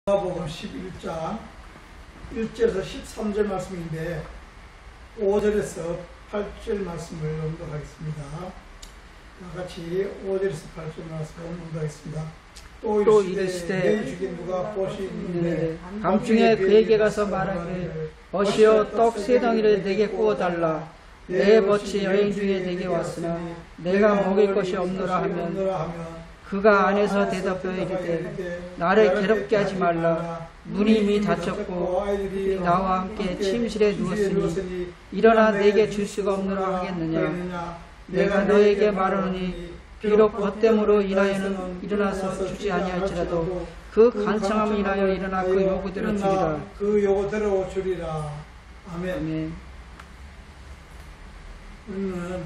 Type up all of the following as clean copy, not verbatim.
마가복음 11장 1절에서 13절 말씀인데 5절에서 8절 말씀을 언급하겠습니다. 같이 5절에서 8절 말씀을 언급하겠습니다. 또 이르시되 내 주께 누가 보시 있는데 밤중에 그에게 가서 말하기를 보시오 떡 세 덩이를 내게 구워달라. 내 벗이 여행 중에 내게 왔으나 내가 먹을 것이 없노라 하면 그가 안에서 대답하여 이르되 나를 괴롭게 하지 말라. 문이 이미 닫혔고 아이들이 나와 함께 침실에 누웠으니 일어나 내게 줄 수가 없노라 하겠느냐. 내가 너에게 말하노니 비록 벗됨으로 인하여는 일어나서 주지 아니할지라도 그 간청함을 인하여 일어나 그 요구대로 주리라. 그 요구대로 주리라. 아멘. 아멘. 우리는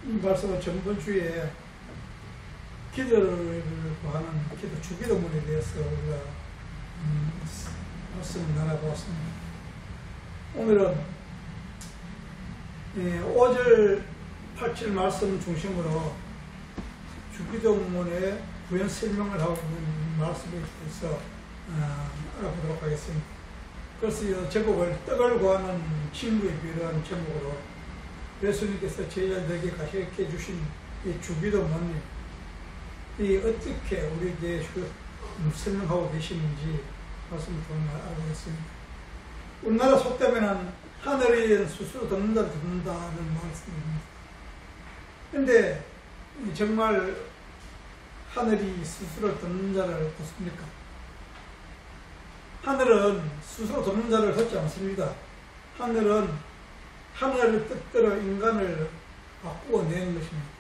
이 말씀을 전번 주에 기도를 구하는 기도 주기도문에 대해서 우리가 말씀을 나눠보았습니다. 오늘은 5절 8절 말씀 중심으로 주기도문의 부연 설명을 하고 있는 말씀에 대해서 알아보도록 하겠습니다. 그래서 이 제목을 떡을 구하는 친구의 비유라는 제목으로 예수님께서 제자들에게 가르쳐 주신 이 주기도문이 어떻게 우리에게 설명하고 계시는지 말씀을 통해 알아보겠습니다. 우리나라 속담에는 하늘이 스스로 듣는다는 말씀입니다. 그런데 정말 하늘이 스스로 듣는 자를 듣습니까? 하늘은 스스로 듣는 자를 듣지 않습니다. 하늘은 하늘의 뜻대로 인간을 바꾸어내는 것입니다.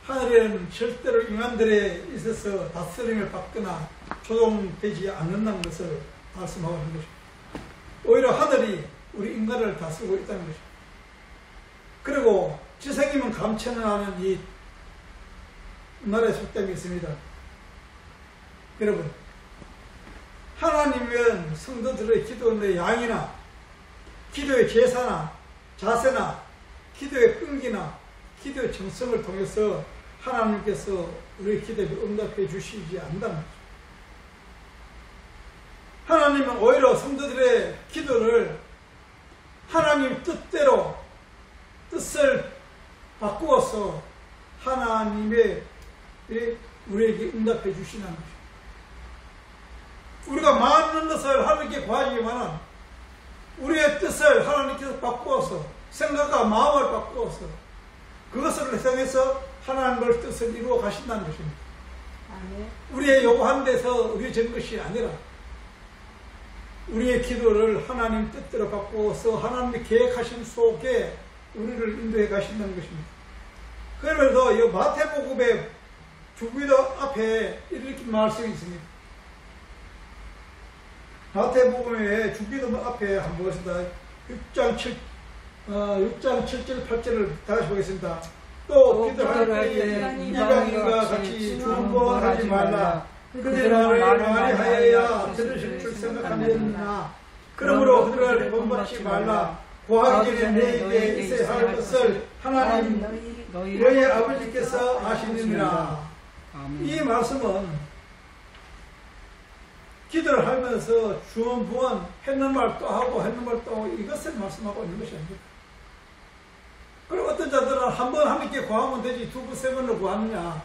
하늘에는 절대로 인간들에 있어서 다스림을 받거나 조종되지 않는다는 것을 말씀하고 있는 것입니다. 오히려 하늘이 우리 인간을 다스리고 있다는 것입니다. 그리고 지성이면 감천을 하는 이 나라의 속담이 있습니다. 여러분, 하나님은 성도들의 기도의 양이나 기도의 제사나 자세나 기도의 끈기나 기도의 정성을 통해서 하나님께서 우리의 기도에 응답해 주시지 않는다는 거죠. 하나님은 오히려 성도들의 기도를 하나님 뜻대로 뜻을 바꾸어서 하나님의 우리에게 응답해 주시는 것입니다. 우리가 많은 것을 하나님께 구하지만은 우리의 뜻을 하나님께서 바꾸어서 생각과 마음을 바꾸어서 그것을 통해서 하나님의 뜻을 이루어 가신다는 것입니다. 우리의 요구한 데서 의해진 것이 아니라 우리의 기도를 하나님 뜻대로 바꾸어서 하나님의 계획하신 속에 우리를 인도해 가신다는 것입니다. 그러면서 이 마태복음의 주기도 앞에 이렇게 말씀이 있습니다. 마태복음의 주기도 앞에 한번 보겠습니다. 6장 7절 8절을 다시 보겠습니다. 또 기도할 때 이방인과 같이 중보하지 말라. 그들의 말을 많이 하여야 들으실 줄 생각하느냐. 그러므로 그들을 본받지 말라. 구하기 전에 내게 있어야 할 것을 하나님 너희 아버지께서 아시느니라. 이 말씀은 기도를 하면서 주원부원 했는 말 또 하고 했는 말 또 하고 이것을 말씀하고 있는 것이 아닙니다. 그리고 어떤 자들은 한 번 하나님께 구하면 되지 두 번, 세 번을 구하느냐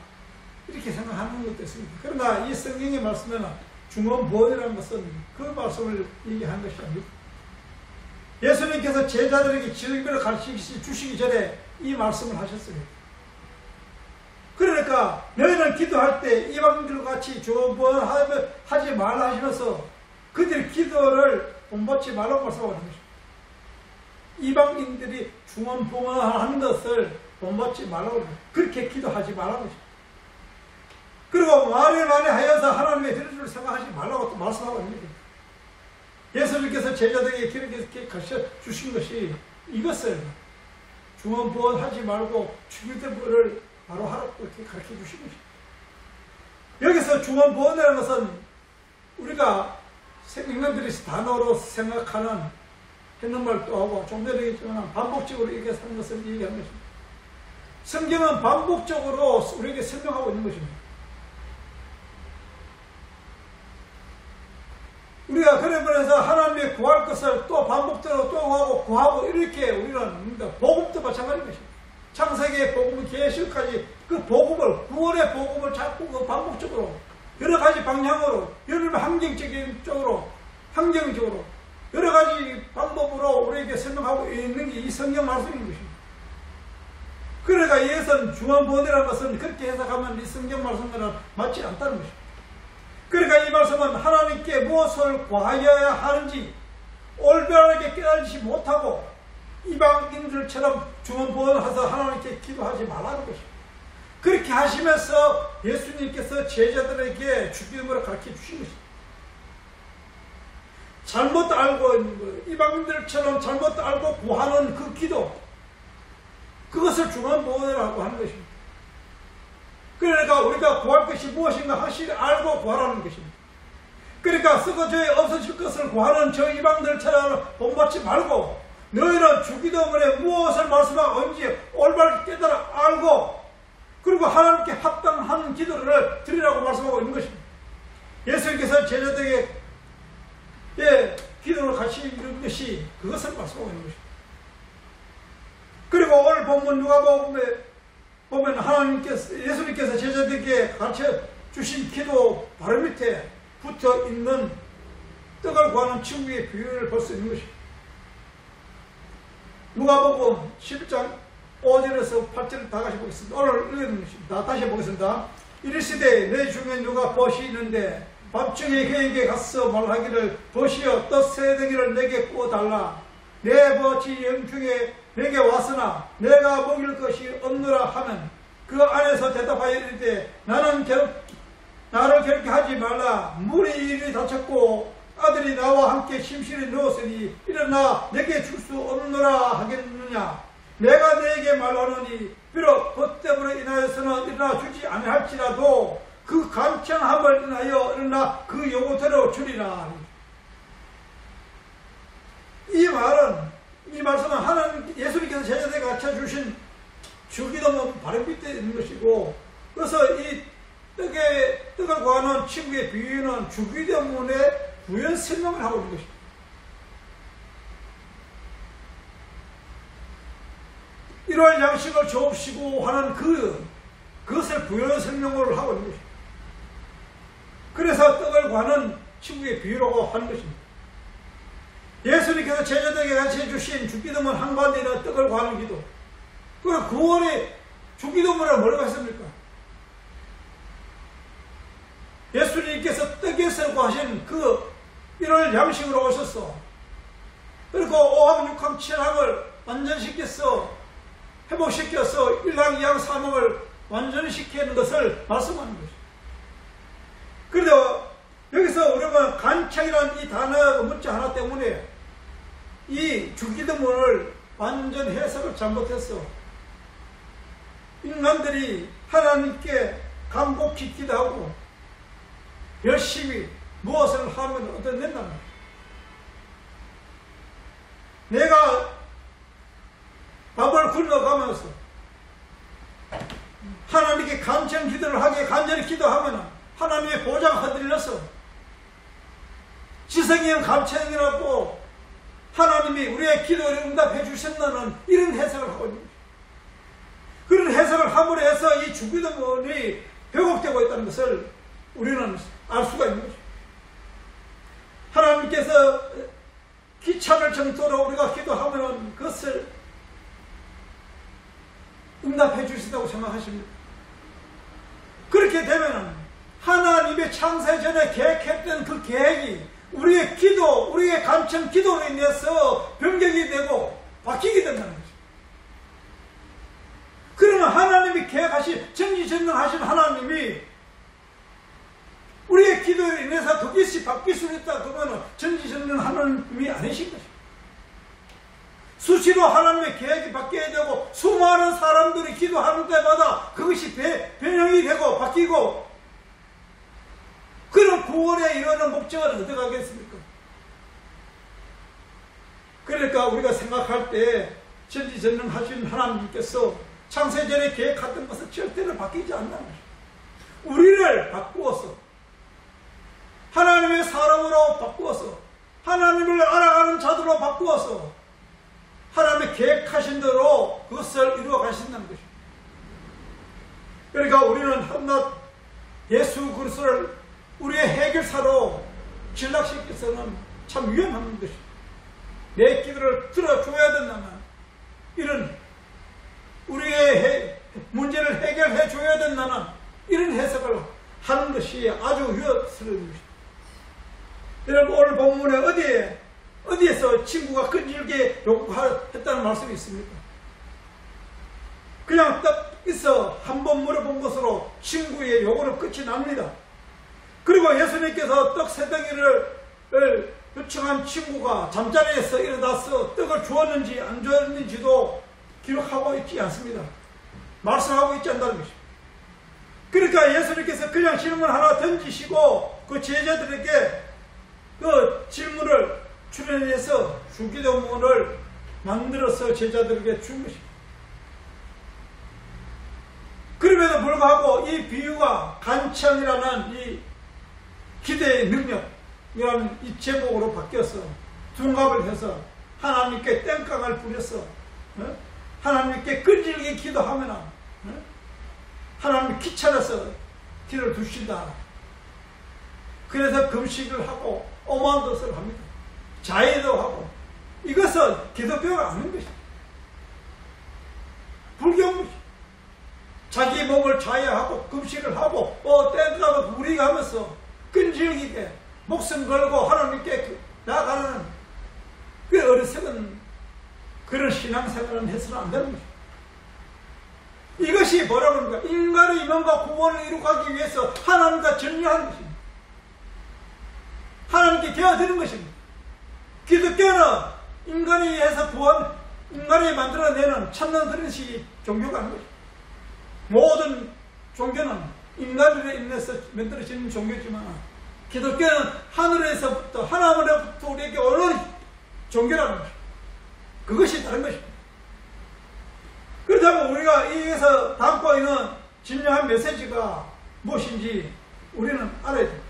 이렇게 생각하는 것도 있습니다. 그러나 이 성경의 말씀에는 중원부원이라는 것은 그 말씀을 얘기하는 것이 아닙니다. 예수님께서 제자들에게 지도를 가르쳐 주시기 전에 이 말씀을 하셨습니다. 그러니까 너희는 기도할 때 이방인들과 같이 중원부원 하지 말라 하시면서 그들의 기도를 본받지 말라고 말씀하고 있는 것입니다. 이방인들이 중원부원하는 것을 본받지 말라고 합니다. 그렇게 기도하지 말라고 합니다. 그리고 말을 많이 하여서 하나님의 들을 생각하지 말라고 또 말씀하고 있는 것입니다. 예수님께서 제자들에게 그렇게 가르쳐 주신 것이 이것을 중원부원하지 말고 주기도문을 바로 하라고 이렇게 가르쳐 주신 것입니다. 여기서 중원부원이라는 것은 우리가 인간들이 단어로 생각하는 했는 말도 하고 좀 전에 얘기했지만 반복적으로 이렇게 사는 것을 얘기하는 것입니다. 성경은 반복적으로 우리에게 설명하고 있는 것입니다. 우리가 그러면서 하나님의 구할 것을 또 반복적으로 또 구하고 이렇게 우리는 복음도 마찬가지인 것입니다. 창세기의 복음, 계시까지 그 복음을, 구원의 복음을 자꾸 그 반복적으로 여러 가지 방향으로, 여러 환경적인 쪽으로, 환경적으로 여러 가지 방법으로 우리에게 설명하고 있는 게 이 성경 말씀인 것입니다. 그러니까 이것은 중앙보호라는 것은 그렇게 해석하면 이 성경 말씀과는 맞지 않다는 것입니다. 그러니까 이 말씀은 하나님께 무엇을 구하여야 하는지 올바르게 깨달지 못하고 이방인들처럼 중언부언해서 하나님께 기도하지 말라는 것입니다. 그렇게 하시면서 예수님께서 제자들에게 주기도문을 가르쳐 주신 것입니다. 잘못 알고 있는 거예요. 이방인들처럼 잘못 알고 구하는 그 기도, 그것을 중언부언이라고 하는 것입니다. 그러니까 우리가 구할 것이 무엇인가 확실히 알고 구하라는 것입니다. 그러니까 썩어져 없어질 것을 구하는 저 이방들처럼 본받지 말고 너희는 주기도문에 무엇을 말씀하는지 올바르게 깨달아 알고 그리고 하나님께 합당한 기도를 드리라고 말씀하고 있는 것입니다. 예수님께서 제자들에게 기도를 같이 이루는 것이 그것을 말씀하고 있는 것입니다. 그리고 오늘 본문 누가복음에 보면 예수님께서 제자들에게 가르쳐 주신 기도 바로 밑에 붙어 있는 떡을 구하는 친구의 비유를 볼 수 있는 것입니다. 누가복음 11장 5절에서 8절을 다 같이 보겠습니다. 오늘 읽는 것입니다. 다시 보겠습니다. 이르시되 내 중에 누가 벗이 있는데 밤중에 그에게 가서 말하기를 벗이여 떡 세 덩이를 내게 구워달라. 내 벗이 영중에 내게 왔으나 내가 먹일 것이 없노라 하면 그 안에서 대답하여 이르되 나를 괴롭게 하지 말라. 물이 이리 닫혔고 아들이 나와 함께 침실에 누웠으니 일어나 내게 줄 수 없노라 하겠느냐. 내가 네게 말하노니 비록 벗 때문에 인하여서는 일어나 주지 아니할지라도 그 간청함을 인하여 일어나 그 요구대로 주리라. 이 말씀은 하나님 예수님께서 제자들에게 가르쳐 주신 주기도문 바로 밑에 있는 것이고, 그래서 이 떡을 구하는 친구의 비유는 주기도문의 부연 설명을 하고 있는 것입니다. 일월 양식을 주옵시고 하는 그것을 부연 설명을 하고 있는 것입니다. 그래서 떡을 구하는 친구의 비유라고 하는 것입니다. 예수님께서 제자들에게 가르쳐 주신 주기도문 한가운데는 떡을 구하는 기도. 그 구원의 주기도문을 뭐라고 했습니까? 예수님께서 떡에서 구하신 그 1월 양식으로 오셨어. 그리고 5항, 6항, 7항을 완전시켜서 회복시켜서 1항, 2항, 3항을 완전시키는 것을 말씀하는 것이죠. 그래도 여기서 우리가 간청이라는 이 단어 문자 하나 때문에 이 주기도문을 완전 해석을 잘못했어. 인간들이 하나님께 간곡히 기도하고 열심히 무엇을 하면 얻어낸다는 거예요. 내가 밥을 굶어가면서 하나님께 간청 기도를 하게 간절히 기도하면 하나님의 보좌가 흔들려서 지성이면 간청이라고 하나님이 우리의 기도를 응답해 주셨다는 이런 해석을 하고 있는 거예요. 그런 해석을 함으로 해서 이 주기도문이 왜곡되고 있다는 것을 우리는 알 수가 있는 거죠. 하나님께서 귀찮을 정도로 우리가 기도하면 그것을 응답해 주신다고 생각하십니까? 그렇게 되면 하나님의 창세 전에 계획했던 그 계획이 우리의 기도, 우리의 간청 기도로 인해서 변경이 되고 바뀌게 된다는 거죠. 그러면 하나님이 계획하신, 전지전능하신 하나님이 우리의 기도에 인해서 그것이 바뀔 수 있다 그러면 전지전능한 하나님이 아니신 것입니다. 수시로 하나님의 계획이 바뀌어야 되고 수많은 사람들이 기도하는 때마다 그것이 변형이 되고 바뀌고 그런 구원에 이르는 목적을 얻어가겠습니까? 그러니까 우리가 생각할 때 전지전능하신 하나님께서 창세전에 계획했던 것은 절대로 바뀌지 않는다는 것입니다. 우리를 바꾸어서 하나님의 사람으로 자들로 바꾸어서 하나님을 알아가는 자들로 바꾸어서 하나님의 계획하신 대로 그것을 이루어 가신다는 것입니다. 그러니까 우리는 한낱 예수 그리스도를 우리의 해결사로 전락시켜서는 참 위험한 것입니다. 내 기도를 들어줘야 된다면 이런 우리의 문제를 해결해 줘야 된다는 이런 해석을 하는 것이 아주 위험스러운 것입니다. 여러분 오늘 본문에 어디에서 친구가 끈질게 요구했다는 말씀이 있습니까? 그냥 딱 있어 한번 물어본 것으로 친구의 요구는 끝이 납니다. 그리고 예수님께서 떡 세 덩이를 요청한 친구가 잠자리에서 일어나서 떡을 주었는지 안 주었는지도 기록하고 있지 않습니다. 말씀하고 있지 않다는 것입니다. 그러니까 예수님께서 그냥 질문 하나 던지시고 그 제자들에게 그 질문을 출연해서 주기도문을 만들어서 제자들에게 준 것입니다. 그럼에도 불구하고 이 비유가 간청이라는 이 기대의 능력이라는 이 제목으로 바뀌어서 둔갑을 해서 하나님께 땡깡을 부려서 하나님께 끈질게 기도하면 하나님이 귀찮아서 길을 두신다. 그래서 금식을 하고 오만 것을 합니다. 자해도 하고 이것은 기독교가 아닌 것입니다. 불교입니다. 자기 몸을 자해하고 금식을 하고 땡깡을 부리가면서 끈질기게 목숨 걸고 하나님께 나아가는 그 어리석은 그런 신앙생활은 해서는 안 되는 것입니다. 이것이 뭐라고 합니까? 인간의 이명과 구원을 이루기 위해서 하나님과 전율하는 것입니다. 하나님께 되어드는 것입니다. 기독교는 인간에 의해서 인간이 만들어내는 참는 그런 식의 종교가 아닌 것입니다. 모든 종교는 인간으로 인해서 만들어지는 종교지만 기독교는 하늘에서부터 하나님으로부터 우리에게 오는 종교라는 것입니다. 그것이 다른 것입니다. 그렇다면 우리가 여기에서 담고 있는 진정한 메시지가 무엇인지 우리는 알아야 됩니다.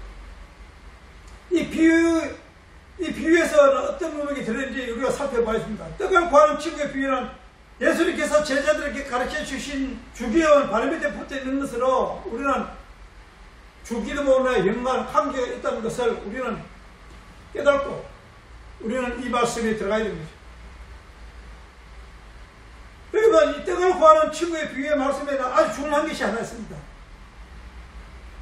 이 비유에서는 어떤 의미가 들었는지 우리가 살펴봐야겠습니다. 떡을 구하는 친구의 비유는 예수님께서 제자들에게 가르쳐 주신 주기도문 발 밑에 붙어 있는 것으로 우리는 주기도문의 연관 관계가 있다는 것을 우리는 깨닫고 우리는 이 말씀에 들어가야 됩니다. 그러면 이 떡을 구하는 친구의 비유의 말씀에는 아주 중요한 것이 하나 있습니다.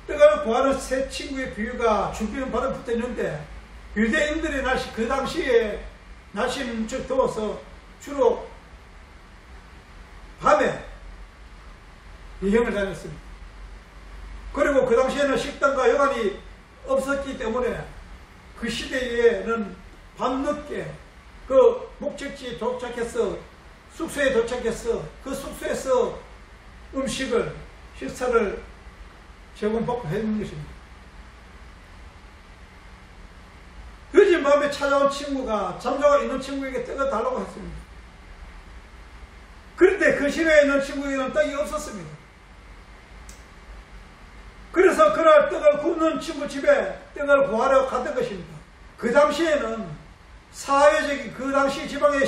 떡을 구하는 세 친구의 비유가 주기도문 발에 붙어 있는데 유대인들의 날씨, 그 당시에 날씨는 무척 더워서 주로 밤에 여행을 다녔습니다. 그리고 그 당시에는 식당과 여관이 없었기 때문에 그 시대에는 밤늦게 그 목적지에 도착해서 숙소에 도착해서 그 숙소에서 식사를 제공받고 했는 것입니다. 늦은 밤에 찾아온 친구가 잠자고 있는 친구에게 떡을 달라고 했습니다. 그런데 그 시내에 있는 친구에게는 떡이 없었습니다. 그래서 그날 떡을 굽는 친구 집에 떡을 구하러 갔던 것입니다. 그 당시에는 그 당시 지방의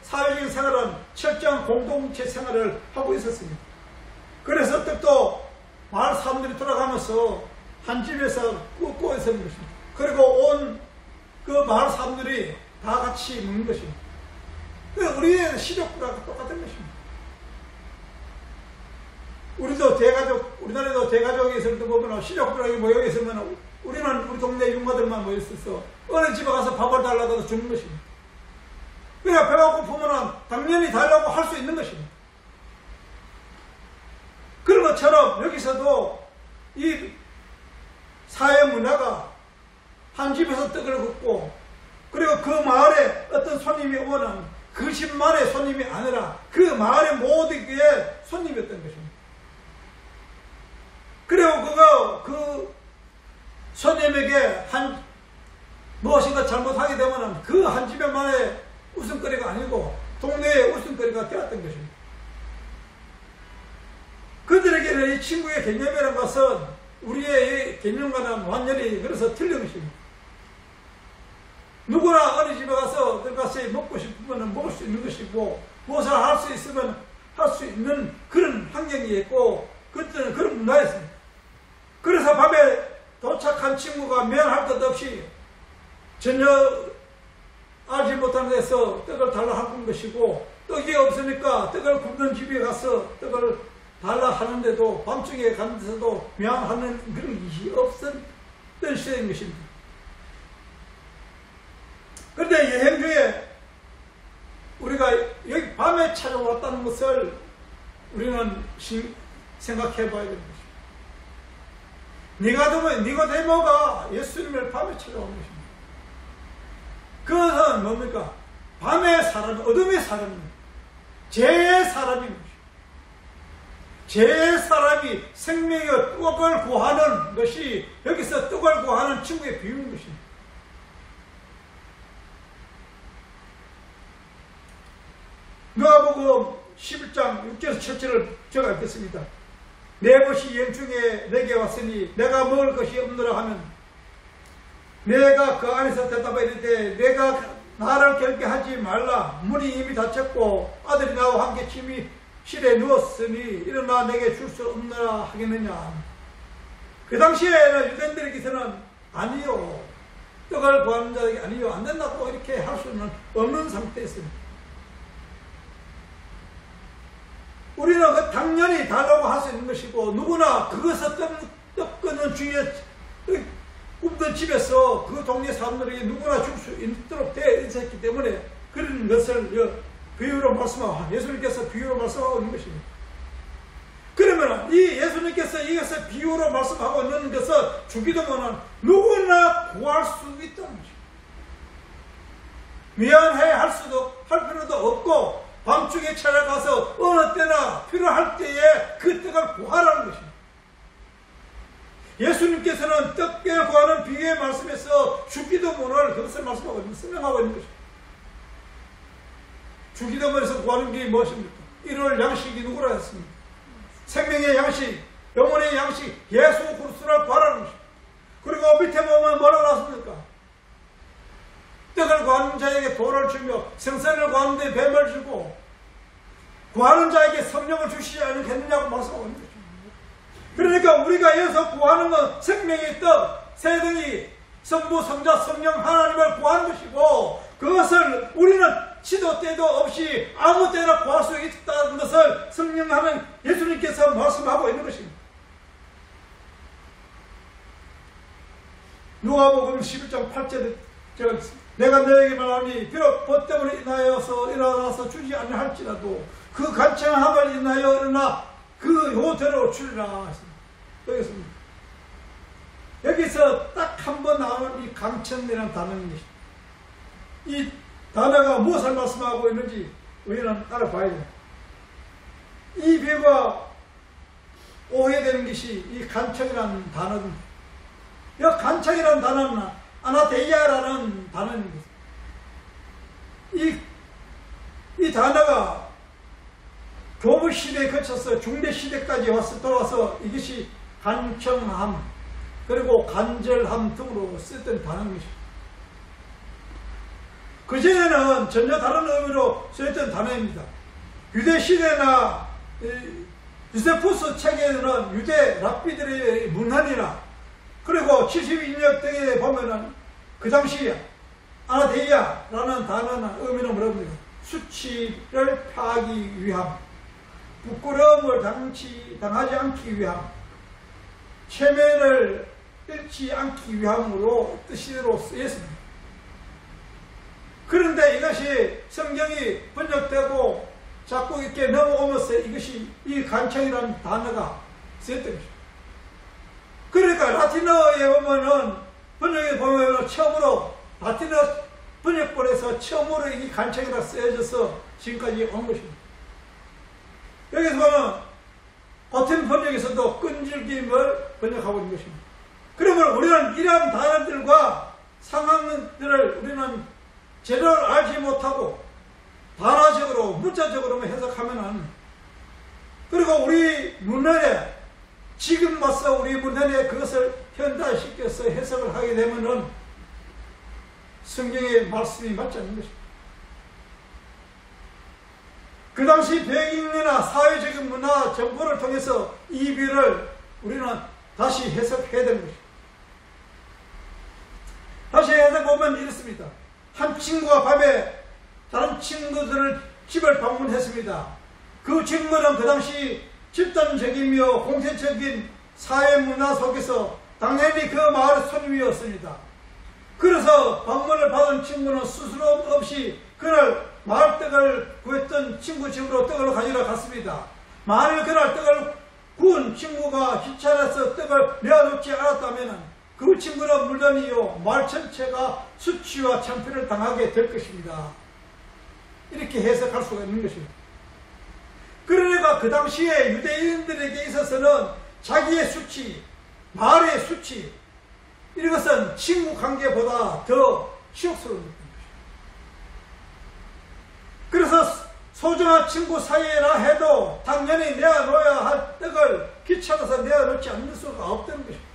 사회적인 생활은 철저한 공동체 생활을 하고 있었습니다. 그래서 떡도 마을 사람들이 돌아가면서 한 집에서 굽고 있었는 것입니다. 그리고 온 그 마을 사람들이 다 같이 먹는 것입니다. 우리의 시족과 똑같은 것입니다. 우리나라도 대가족이 있을 때 보면 시족들이 모여 있으면 우리는 우리 동네 융가들만 모여 있어서 어느 집에 가서 밥을 달라고 해서 주는 것입니다. 그러니까 배가 고프면 당연히 달라고 할 수 있는 것입니다. 그런 것처럼 여기서도 이 사회 문화가 한 집에서 떡을 굽고 그리고 그 마을에 어떤 손님이 오면 그 집만의 손님이 아니라 그 마을의 모든 게 손님이었던 것입니다. 그리고 그 손님에게 무엇인가 잘못하게 되면 그 한 집에만의 웃음거리가 아니고 동네의 웃음거리가 되었던 것입니다. 그들에게는 이 친구의 개념이라는 것은 우리의 개념과는 완전히 그래서 틀린 것입니다. 누구나 어느 집에 가서 들어가서 먹고 싶으면 먹을 수 있는 것이고, 무엇을 할 수 있으면 할 수 있는 그런 환경이 있고, 그때는 그런 문화였습니다. 그래서 밤에 도착한 친구가 미안할 것 없이 전혀 알지 못하는 데서 떡을 달라 하는 것이고, 떡이 없으니까 떡을 굽는 집에 가서 떡을 달라 하는데도 밤중에 가는 데서도 미안하는 그런 일이 없었던 시대인 것입니다. 그런데 여행 중에 우리가 여기 밤에 찾아왔다는 것을 우리는 생각해 봐야 되는 것입니다. 니고데모가 예수님을 밤에 찾아온 것입니다. 그것은 뭡니까? 밤의 사람, 어둠의 사람입니다. 죄의 사람입니다. 죄의 사람이 생명의 떡을 구하는 것이 여기서 떡을 구하는 친구의 비유인 것입니다. 누가복음 11장 6절에서 7절을 제가 읽겠습니다. 네 것이 여행 중에 내게 왔으니 내가 먹을 것이 없느라 하면 내가 그 안에서 대답하여 이르되 내가 나를 결계하지 말라. 문이 이미 닫혔고 아들이 나와 함께 침실에 누웠으니 일어나 내게 줄 수 없느라 하겠느냐. 그 당시에는 유대인들에게서는 아니요, 떡을 구하는 자에게 아니요, 안 된다고 이렇게 할 수는 없는 상태였습니다. 우리는 그 당연히 달라고 할 수 있는 것이고, 누구나 그것을 떡 끊는 주위에 굽던 집에서 그 동네 사람들에게 누구나 줄 수 있도록 되어 있었기 때문에 그런 것을 비유로 말씀하고, 예수님께서 비유로 말씀하고 있는 것입니다. 그러면 이 예수님께서 이것을 비유로 말씀하고 있는 것을 주기도문은 누구나 구할 수 있다는 것입니다. 미안해 할 필요도 없고, 밤중에 찾아가서 어느 때나 필요할 때에 그 떡을 구하라는 것입니다. 예수님께서는 떡을 구하는 비유의 말씀에서 주기도문을 그것을 말씀하고 있는, 설명하고 있는 것입니다. 주기도문에서 구하는 게 무엇입니까? 이를 양식이 누구라 했습니까? 생명의 양식, 영혼의 양식, 예수 그리스도를 구하라는 것입니다. 그리고 밑에 보면 뭐라고 나왔습니까? 떡을 구하는 자에게 돌을 주며 생선을 구하는 데 뱀을 주고 구하는 자에게 성령을 주시지 않겠느냐고 말씀하고 있는 것입니다. 그러니까 우리가 여기서 구하는 건 생명의 떡, 세등이, 성부, 성자, 성령 하나님을 구하는 것이고, 그것을 우리는 시도 때도 없이 아무 때나 구할 수 있다는 것을 성령하는 예수님께서 말씀하고 있는 것입니다. 누가복음 11장 8절에 내가 너에게 말하니 비록 법 때문에 인하여서 일어나서 주지 아니할지라도 그 간청함을 인하여 일어나 그 요대로 주리라 했습니다. 여기서 딱 한 번 나오는 이 강청이라는 단어인 것입니다. 이 단어가 무엇을 말씀하고 있는지 우리는 알아봐야 됩니다. 이 비유가 오해되는 것이 이 간청이라는 단어입니다. 이 간청이라는 단어는 아나데이아라는 단어입니다. 이 단어가 교부시대에 거쳐서 중대시대까지 돌아와서 이것이 간청함, 그리고 간절함 등으로 쓰였던 단어인 것입니다. 그전에는 전혀 다른 의미로 쓰였던 단어입니다. 유대시대나 유세푸스 책에는 유대 랍비들의 문헌이나 그리고 72년 등에 보면은 그 당시 아나데이아라는 단어는 의미는 뭐랍니까? 수치를 파하기 위함, 부끄러움을 당하지 않기 위함, 체면을 잃지 않기 위함으로 뜻으로 쓰였습니다. 그런데 이것이 성경이 번역되고 자꾸 이렇게 넘어오면서 이것이 이 간청이라는 단어가 쓰였던 것입니다. 그러니까 라틴어에 보면은 번역에 보면은 처음으로 라틴어 번역본에서 처음으로 이 간청이라 쓰여져서 지금까지 온 것입니다. 여기서 보면 같은 번역에서도 끈질김을 번역하고 있는 것입니다. 그러면 우리는 이러한 단어들과 상황들을 우리는 제대로 알지 못하고 단어적으로 문자적으로만 해석하면은, 그리고 우리 문헌에 지금 와서 우리 문헌에 그것을 현대시켜서 해석을 하게 되면은 성경의 말씀이 맞지 않는 것입니다. 그 당시 배경이나 사회적인 문화 정보를 통해서 이 비유를 우리는 다시 해석해야 되는 것입니다. 다시 해석해보면 이렇습니다. 한 친구가 밤에 다른 친구들을 집을 방문했습니다. 그 친구는 그 당시 집단적이며 공세적인 사회 문화 속에서 당연히 그 마을의 손님이었습니다. 그래서 방문을 받은 친구는 스스럼 없이 그날 마을 떡을 구했던 친구 집으로 떡을 가지러 갔습니다. 만일 그날 떡을 구운 친구가 귀찮아서 떡을 내어놓지 않았다면 그 친구는 물론이요 마을 전체가 수치와 창피를 당하게 될 것입니다. 이렇게 해석할 수가 있는 것입니다. 그러니까 그 당시에 유대인들에게 있어서는 자기의 수치, 마을의 수치, 이것은 친구 관계보다 더 치욕스러운 것입니다. 그래서 소중한 친구 사이라 해도 당연히 내어놓아야 할 떡을 귀찮아서 내어놓지 않을 수가 없다는 것입니다.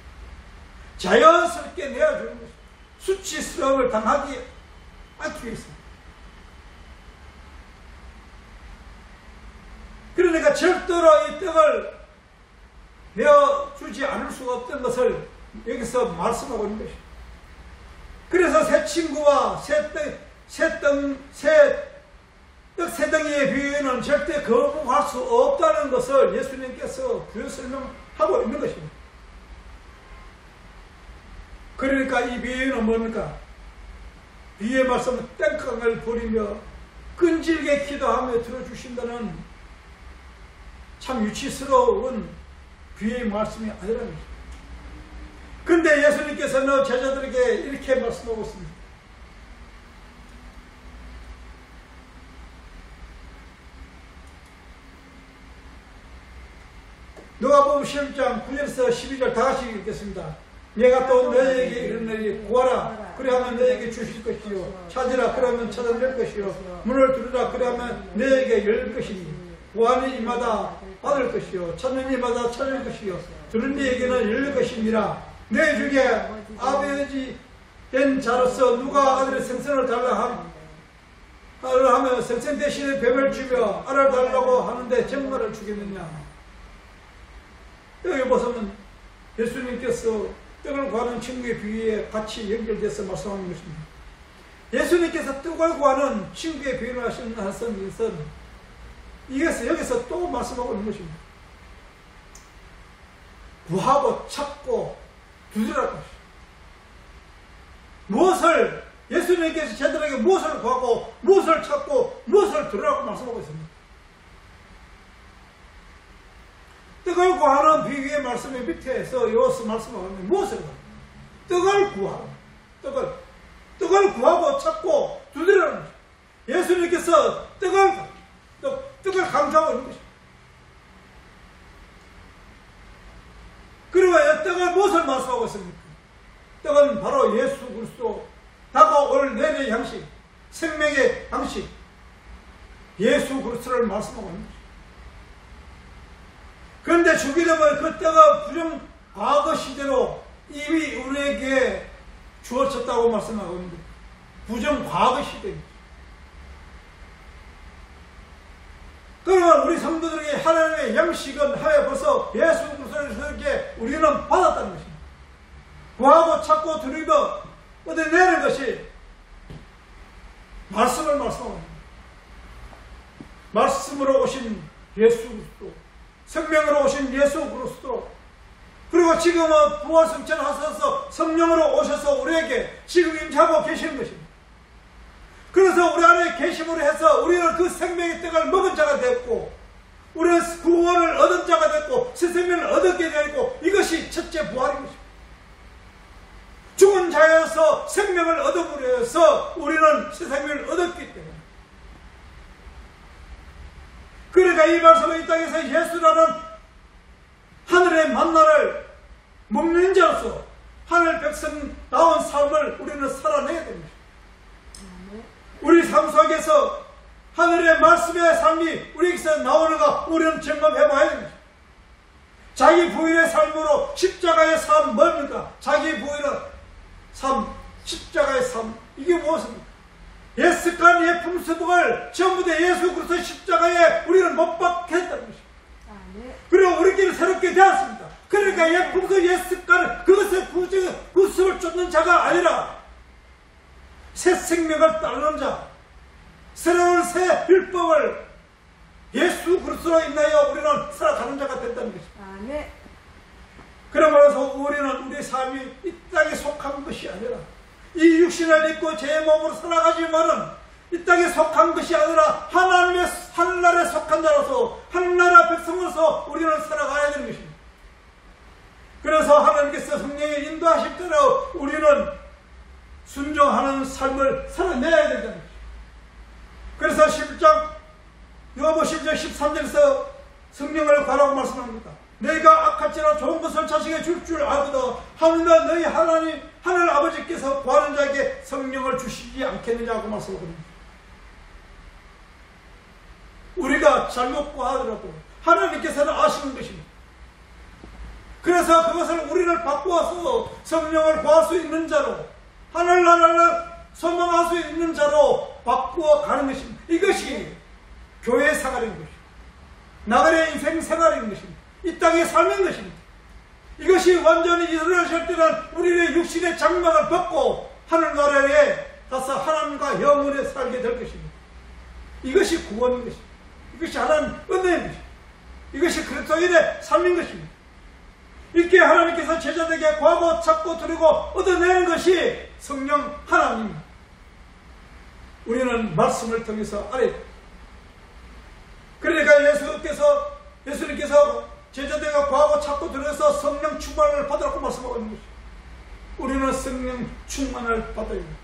자연스럽게 내어주는 것입니다. 수치스러움을 당하지 않기 위해서입니다. 그러니까 절대로 이 떡을 내어주지 않을 수가 없던 것을 여기서 말씀하고 있는 것입니다. 그래서 새 친구와 떡 세 덩이의 비유는 절대 거부할 수 없다는 것을 예수님께서 부여 설명하고 있는 것입니다. 그러니까 이 비유는 뭡니까? 비유의 말씀은 땡깡을 부리며 끈질게 기도하며 들어주신다는 참 유치스러운 비유의 말씀이 아니라는 것입니다. 근데 예수님께서는 제자들에게 이렇게 말씀하고 있습니다. 누가복음 11장 9절에서 12절 다같이 읽겠습니다. 내가 또 너희에게 이르노니 구하라 그리하면 너희에게 주실 것이요 찾으라 그러면 찾아낼 것이요 문을 두드리라 그러면 너희에게 열릴 것이니 구하는 이마다 받을 것이요 찾는 이마다 찾을 것이요 들은 이에게는 열릴 것이니라. 너희 중에 아버지 된 자로서 누가 아들의 생선을 달라 하면 생선 대신에 뱀을 주며 알을 달라고 하는데 정말을 주겠느냐. 여기 보시면 예수님께서 떡을 구하는 친구의 비유에 같이 연결돼서 말씀하는 것입니다. 예수님께서 떡을 구하는 친구의 비유를 하시는 것은 이것을 여기서 또 말씀하고 있는 것입니다. 구하고 찾고 두드리라는 것입니다. 무엇을 예수님께서 제들에게 무엇을 구하고 무엇을 찾고 무엇을 두드리라고 말씀하고 있습니다. 떡을 구하는 비유의 말씀의 밑에서 여기서 말씀하고 있는 무엇을 구하는 떡을 구하라. 떡을 구하고 찾고 두드리라는 것입니다. 예수님께서 떡을 강조하고 있는 것입니다. 그리고 이 떡을 무엇을 말씀하고 있습니까? 떡은 바로 예수 그리스도 다가올 내의 양식, 생명의 양식, 예수 그리스도를 말씀하고 있는 것입니다. 그런데 주기도문 그 떡은 부정 과거 시대로 이미 우리에게 주어졌다고 말씀하고 있는데 부정 과거 시대입니다. 그러면 우리 성도들에게 하나님의 양식은 하여 벌써 예수 그리스도에게 우리는 받았다는 것입니다. 구하고 찾고 두드리며 얻어내는 것이 말씀을 말씀하고 있습니다. 말씀으로 오신 예수 그리스도, 성령으로 오신 예수 그리스도, 그리고 지금은 부활승천하셔서 성령으로 오셔서 우리에게 지금 임재하고 계시는 것입니다. 그래서 우리 안에 계심으로 해서 우리는 그 생명의 떡을 먹은 자가 됐고 우리는 구원을 얻은 자가 됐고 새 생명을 얻게 되었고 이것이 첫째 부활인 것입니다. 죽은 자여서 생명을 얻음으로 해서 우리는 새 생명을 얻었기 때문에 그러니까 이 말씀은 이 땅에서 예수라는 하늘의 만나를 먹는 자로서 하늘 백성다운 삶을 우리는 살아내야 됩니다. 우리 삶 속에서 하늘의 말씀의 삶이 우리에게서 나오는가 우리는 점검해봐야 됩니다. 자기 부인의 삶으로 십자가의 삶 뭡니까? 자기 부인의 삶 십자가의 삶, 이게 무엇입니까? 옛 습관, 옛 풍습을 전부 다 예수 그리스도의 십자가에 우리는 못 박혔다는 것입니다. 그리고 우리끼리 새롭게 되었습니다. 그러니까 옛 풍습, 옛 습관, 그것의 구습을 쫓는 자가 아니라 새 생명을 따르는 자, 새로운 새 율법을 예수 그리스도로 인하여 우리는 살아가는 자가 된다는 것입니다. 그러므로서 우리는 우리의 삶이 이 땅에 속한 것이 아니라 이 육신을 입고 제 몸으로 살아가지만은 이 땅에 속한 것이 아니라 하나님의 하늘나라에 속한 자로서 하늘나라 백성으로서 우리는 살아가야 되는 것입니다. 그래서 하나님께서 성령의 인도하실 대로 우리는 순종하는 삶을 살아내야 된다는 것입니다. 그래서 11장 요한복음 10장 13절에서 성령을 구하라고 말씀합니다. 너희가 악할지라 좋은 것을 자식에게 줄 줄 알거든 하물며 너희 하나님 하늘 아버지께서 구하는 자에게 성령을 주시지 않겠느냐고 말씀하거든요. 우리가 잘못 구하더라도 하나님께서는 아시는 것입니다. 그래서 그것을 우리를 바꾸어서 성령을 구할 수 있는 자로 하늘나라를 소망할 수 있는 자로 바꾸어 가는 것입니다. 이것이 교회 생활인 것입니다. 나그네 인생 생활인 것입니다. 이 땅의 삶인 것입니다. 이것이 완전히 이루어질 때는 우리의 육신의 장막을 벗고 하늘나라에 가서 하나님과 영원히 살게 될 것입니다. 이것이 구원인 것입니다. 이것이 하나님 은혜인 것입니다. 이것이 그리스도인의 삶인 것입니다. 이렇게 하나님께서 제자들에게 구하고 찾고 드리고 얻어내는 것이 성령 하나님입니다. 우리는 말씀을 통해서 알아야 됩니다. 그러니까 예수님께서 제자들에게 구하고 찾고 들어서 성령 충만을 받으라고 말씀하고 있는 것입니다. 우리는 성령 충만을 받아야 됩니다.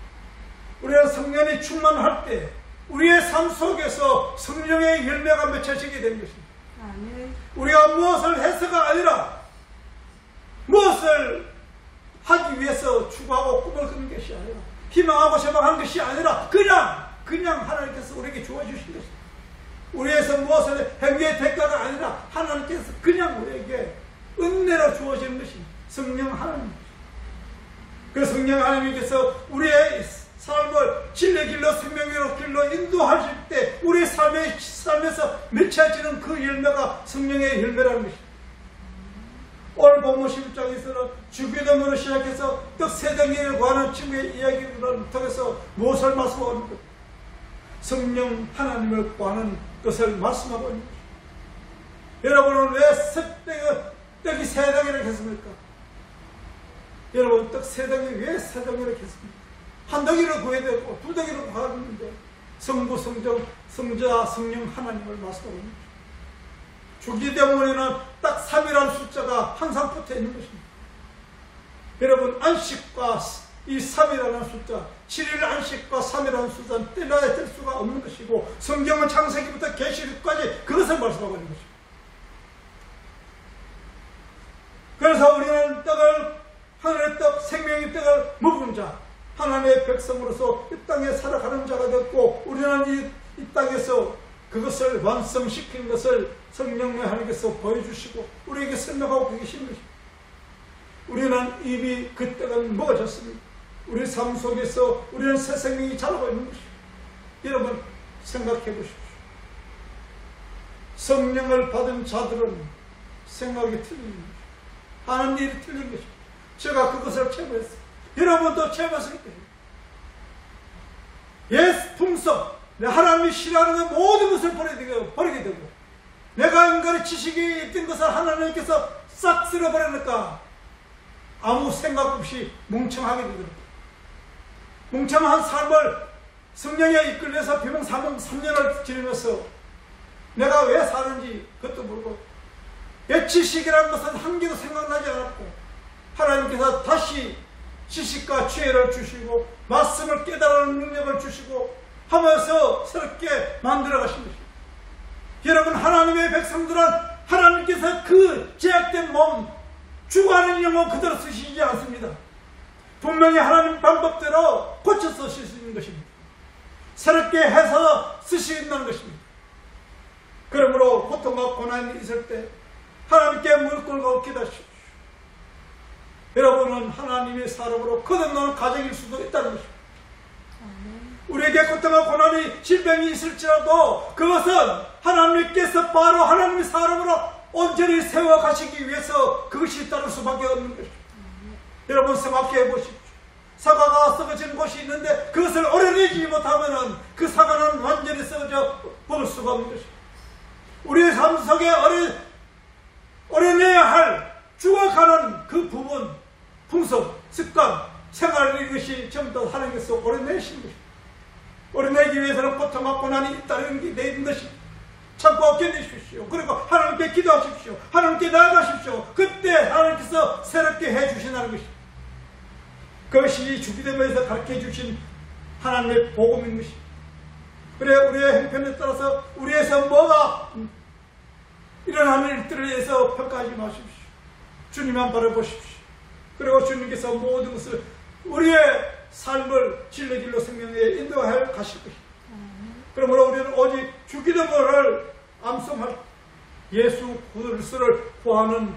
우리는 성령이 충만할 때 우리의 삶 속에서 성령의 열매가 맺혀지게 되는 것입니다. 우리가 무엇을 해서가 아니라 무엇을 하기 위해서 추구하고 꿈을 꾸는 것이 아니라 희망하고 소망하는 것이 아니라 그냥 하나님께서 우리에게 주어주신 것입니다. 우리에서 무엇을 행위의 대가가 아니라 하나님께서 그냥 우리에게 은혜로 주어지는 것입니다. 성령 하나님입니다. 그 성령 하나님께서 우리의 삶을 진리의 길로 생명의 길로 인도하실 때 우리의 삶에서 맺혀지는 그 열매가 성령의 열매라는 것입니다. 오늘 본문 11장에서는 주기도문으로 시작해서 떡 세 덩이를 구하는 친구의 이야기를 통해서 무엇을 말씀하고 있는 것? 성령 하나님을 구하는 것을 말씀하고 있는 것입니다. 여러분은 왜 떡이 세 덩이를 했습니까? 여러분 떡 세 덩이 왜 세 덩이를 했습니까? 한 덩이를 구해야 되고 두 덩이를 구하는데 성부, 성정, 성자, 성령 하나님을 말씀하고 있는 것입니다. 주기도문에는 딱 3이라는 숫자가 항상 붙어 있는 것입니다. 여러분 안식과 이 3이라는 숫자 7일 안식과 3이라는 숫자는 뗄래야 뗄 수가 없는 것이고 성경은 창세기부터 계시록까지 그것을 말씀하고 있는 것입니다. 그래서 우리는 떡을 하늘의 떡 생명의 떡을 먹은 자 하나님의 백성으로서 이 땅에 살아가는 자가 됐고 우리는 이 땅에서 그것을 완성시키는 것을 성령의 하나님께서 보여주시고 우리에게 설명하고 계시는 것입니다. 우리는 이미 그 떡은 먹어졌습니다. 우리 삶 속에서 우리는 새 생명이 자라고 있는 것입니다. 여러분 생각해 보십시오. 성령을 받은 자들은 생각이 틀린 것입니다. 하는 일이 틀린 것입니다. 제가 그것을 체험했어요. 여러분도 체험했을 거예요. 옛 풍속 하나님이 싫어하는 모든 것을 버리게 되고 내가 인간의 지식이 있던 것을 하나님께서 싹 쓸어버리니까 아무 생각 없이 멍청하게 되더라고요. 멍청한 삶을 성령에 이끌려서 비몽사몽 3년을 지내면서 내가 왜 사는지 그것도 모르고 옛 지식이라는 것은 한 개도 생각나지 않았고 하나님께서 다시 지식과 지혜를 주시고 말씀을 깨달은 능력을 주시고 하면서 새롭게 만들어 가신 것입니다. 여러분 하나님의 백성들은 하나님께서 그 제약된 몸 죽어가는 영혼 그대로 쓰시지 않습니다. 분명히 하나님 방법대로 고쳐서 쓰실 수 있는 것입니다. 새롭게 해서 쓰시는 것입니다. 그러므로 고통과 고난이 있을 때 하나님께 무릎 꿇고 기도하십시오. 여러분은 하나님의 사람으로 거듭나는 가정일 수도 있다는 것입니다. 우리에게 어떤 고난이 질병이 있을지라도 그것은 하나님께서 바로 하나님의 사람으로 온전히 세워 가시기 위해서 그것이 따를 수밖에 없는 것입니다. 여러분 생각해 보십시오. 사과가 썩어진 곳이 있는데 그것을 오래내지 못하면 그 사과는 완전히 썩어져 먹을 수가 없는 것입니다. 우리의 삶 속에 오래내야 할 죽어가는 그 부분, 풍속, 습관, 생활 이것이 전부 다 하나님께서 오래내신 것입니다. 오래내기 위해서는 고통과 고난이 있다는 게 내는 것입니다. 참고 견디십시오. 그리고 하나님께 기도하십시오. 하나님께 나아가십시오. 그때 하나님께서 새롭게 해주신다는 것입니다. 그것이 주기도문에서 가르쳐 주신 하나님의 복음인 것입니다. 그래 우리의 형편에 따라서 우리에서 뭐가 일어나는 일들에 대해서 평가하지 마십시오. 주님만 바라보십시오. 그리고 주님께서 모든 것을 우리의 삶을 진리 길로 생명에 인도하여 가실 것입니다. 그러므로 우리는 오직 주기도문을 암송할 예수 그리스도를 구하는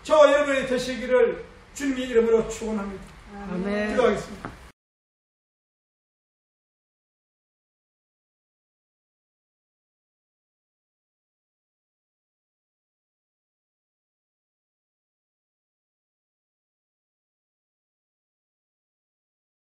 저와 여러분이 되시기를 주님의 이름으로 축원합니다. 아멘. 기도하겠습니다.